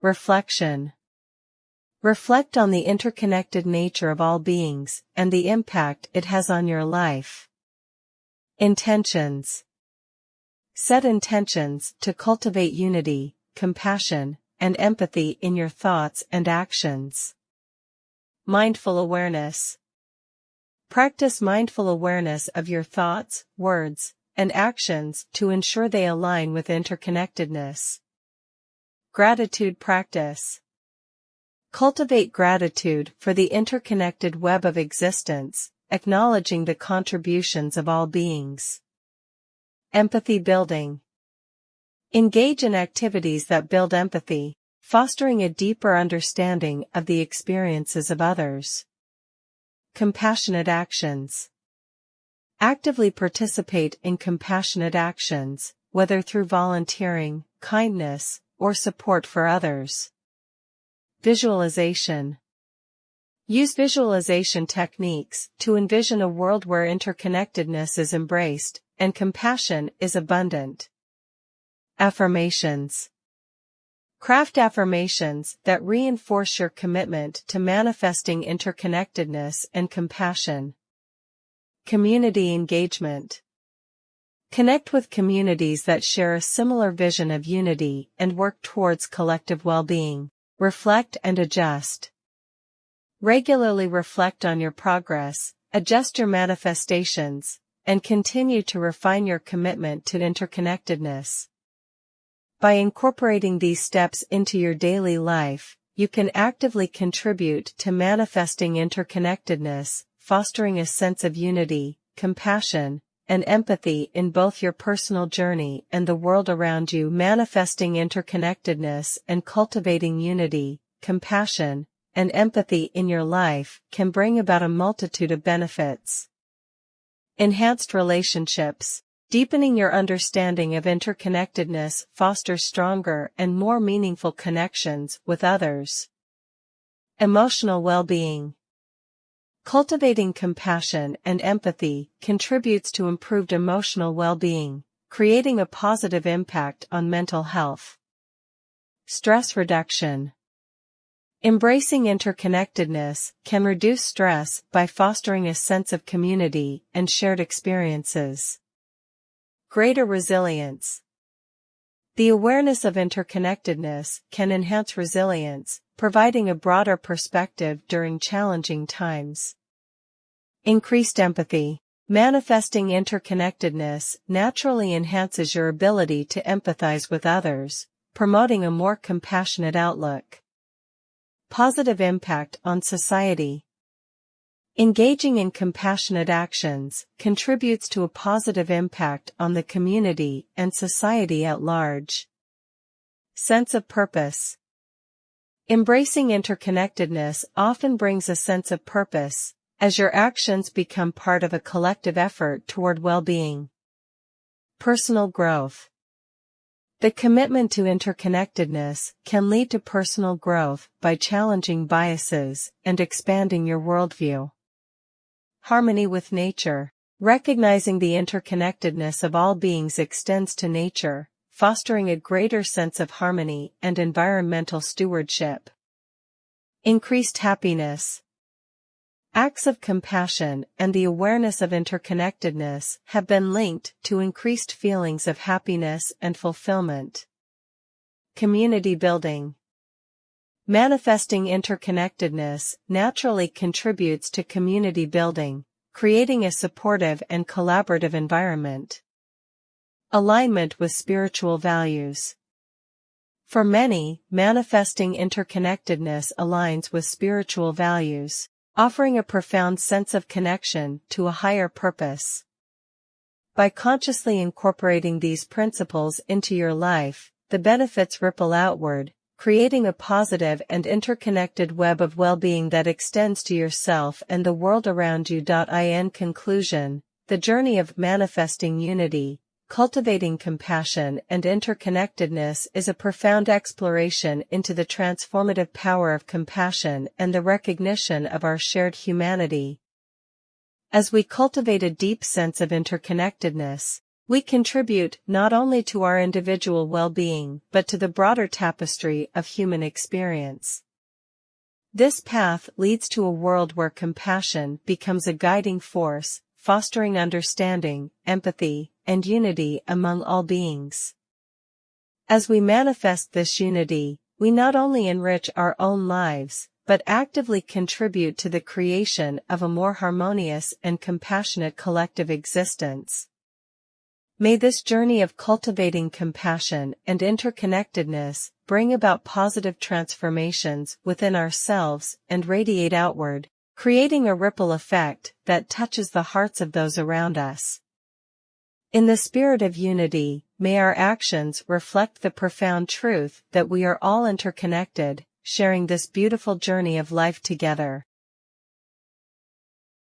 Reflection. Reflect on the interconnected nature of all beings and the impact it has on your life. Intentions. Set intentions to cultivate unity, compassion, and empathy in your thoughts and actions. Mindful awareness. Practice mindful awareness of your thoughts, words, and actions to ensure they align with interconnectedness. Gratitude practice. Cultivate gratitude for the interconnected web of existence, acknowledging the contributions of all beings. Empathy building. Engage in activities that build empathy, fostering a deeper understanding of the experiences of others. Compassionate actions. Actively participate in compassionate actions, whether through volunteering, kindness, or support for others. Visualization. Use visualization techniques to envision a world where interconnectedness is embraced and compassion is abundant. Affirmations. Craft affirmations that reinforce your commitment to manifesting interconnectedness and compassion. Community engagement. Connect with communities that share a similar vision of unity and work towards collective well-being. Reflect and adjust. Regularly reflect on your progress, adjust your manifestations, and continue to refine your commitment to interconnectedness. By incorporating these steps into your daily life, you can actively contribute to manifesting interconnectedness, fostering a sense of unity, compassion, and empathy in both your personal journey and the world around you. Manifesting interconnectedness and cultivating unity, compassion, and empathy in your life can bring about a multitude of benefits. Enhanced relationships. Deepening your understanding of interconnectedness fosters stronger and more meaningful connections with others. Emotional well-being. Cultivating compassion and empathy contributes to improved emotional well-being, creating a positive impact on mental health. Stress reduction. Embracing interconnectedness can reduce stress by fostering a sense of community and shared experiences. Greater resilience. The awareness of interconnectedness can enhance resilience, providing a broader perspective during challenging times. Increased empathy. Manifesting interconnectedness naturally enhances your ability to empathize with others, promoting a more compassionate outlook. Positive impact on society. Engaging in compassionate actions contributes to a positive impact on the community and society at large. Sense of purpose. Embracing interconnectedness often brings a sense of purpose, as your actions become part of a collective effort toward well-being. Personal growth. The commitment to interconnectedness can lead to personal growth by challenging biases and expanding your worldview. Harmony with nature. Recognizing the interconnectedness of all beings extends to nature, fostering a greater sense of harmony and environmental stewardship. Increased happiness. Acts of compassion and the awareness of interconnectedness have been linked to increased feelings of happiness and fulfillment. Community building. Manifesting interconnectedness naturally contributes to community building, creating a supportive and collaborative environment. Alignment with spiritual values. For many, manifesting interconnectedness aligns with spiritual values, offering a profound sense of connection to a higher purpose. By consciously incorporating these principles into your life, the benefits ripple outward, creating a positive and interconnected web of well-being that extends to yourself and the world around you. In conclusion, the journey of manifesting unity, cultivating compassion and interconnectedness is a profound exploration into the transformative power of compassion and the recognition of our shared humanity. As we cultivate a deep sense of interconnectedness, We contribute not only to our individual well-being but to the broader tapestry of human experience. This path leads to a world where compassion becomes a guiding force, fostering understanding, empathy, and unity among all beings. As we manifest this unity, we not only enrich our own lives, but actively contribute to the creation of a more harmonious and compassionate collective existence. May this journey of cultivating compassion and interconnectedness bring about positive transformations within ourselves and radiate outward, creating a ripple effect that touches the hearts of those around us. In the spirit of unity, may our actions reflect the profound truth that we are all interconnected, sharing this beautiful journey of life together.